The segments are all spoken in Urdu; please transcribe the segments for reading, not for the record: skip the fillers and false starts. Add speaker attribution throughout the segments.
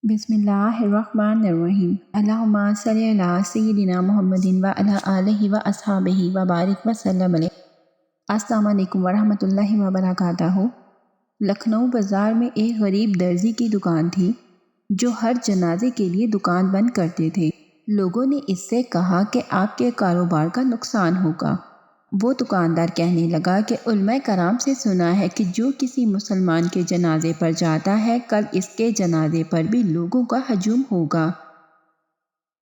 Speaker 1: بسم اللہ الرحمن الرحیم۔ اللہم صلی علی سیدنا محمد و علی آلہ و اصحابہ و بارک وسلم علیہ۔ السلام علیکم ورحمۃ اللہ وبرکاتہ۔ لکھنؤ بازار میں ایک غریب درزی کی دکان تھی جو ہر جنازے کے لیے دکان بند کرتے تھے۔ لوگوں نے اس سے کہا کہ آپ کے کاروبار کا نقصان ہوگا۔ وہ دکاندار کہنے لگا کہ علماء کرام سے سنا ہے کہ جو کسی مسلمان کے جنازے پر جاتا ہے کل اس کے جنازے پر بھی لوگوں کا ہجوم ہوگا۔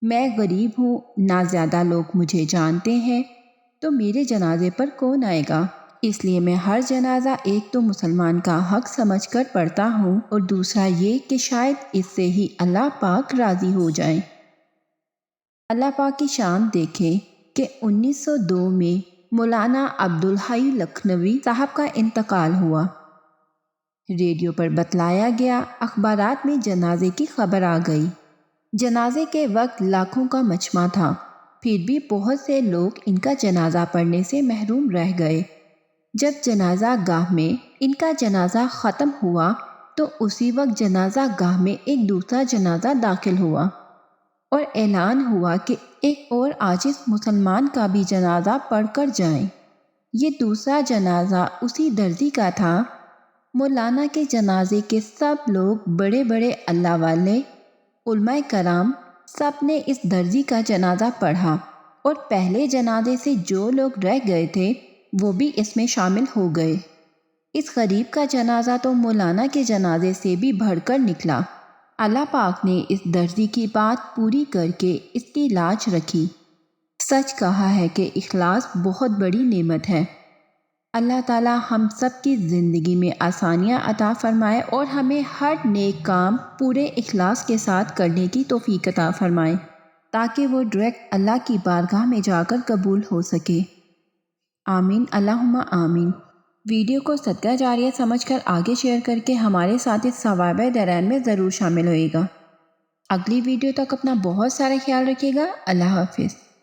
Speaker 1: میں غریب ہوں، نہ زیادہ لوگ مجھے جانتے ہیں، تو میرے جنازے پر کون آئے گا؟ اس لیے میں ہر جنازہ ایک تو مسلمان کا حق سمجھ کر پڑھتا ہوں اور دوسرا یہ کہ شاید اس سے ہی اللہ پاک راضی ہو جائیں۔ اللہ پاک کی شان دیکھیں کہ 1902 میں مولانا عبدالحی لکھنوی صاحب کا انتقال ہوا۔ ریڈیو پر بتلایا گیا، اخبارات میں جنازے کی خبر آ گئی۔ جنازے کے وقت لاکھوں کا مجمع تھا، پھر بھی بہت سے لوگ ان کا جنازہ پڑھنے سے محروم رہ گئے۔ جب جنازہ گاہ میں ان کا جنازہ ختم ہوا تو اسی وقت جنازہ گاہ میں ایک دوسرا جنازہ داخل ہوا اور اعلان ہوا کہ ایک اور عاجز مسلمان کا بھی جنازہ پڑھ کر جائیں۔ یہ دوسرا جنازہ اسی درزی کا تھا۔ مولانا کے جنازے کے سب لوگ، بڑے بڑے اللہ والے، علماء کرام، سب نے اس درزی کا جنازہ پڑھا اور پہلے جنازے سے جو لوگ رہ گئے تھے وہ بھی اس میں شامل ہو گئے۔ اس غریب کا جنازہ تو مولانا کے جنازے سے بھی بڑھ کر نکلا۔ اللہ پاک نے اس درزی کی بات پوری کر کے اس کی لاج رکھی۔ سچ کہا ہے کہ اخلاص بہت بڑی نعمت ہے۔ اللہ تعالی ہم سب کی زندگی میں آسانیاں عطا فرمائے اور ہمیں ہر نیک کام پورے اخلاص کے ساتھ کرنے کی توفیق عطا فرمائے تاکہ وہ ڈائریکٹ اللہ کی بارگاہ میں جا کر قبول ہو سکے۔ آمین، اللہم آمین۔ ویڈیو کو صدقہ جاریہ سمجھ کر آگے شیئر کر کے ہمارے ساتھ اس ثواب دارین میں ضرور شامل ہوئے گا۔ اگلی ویڈیو تک اپنا بہت سارا خیال رکھیے گا۔ اللہ حافظ۔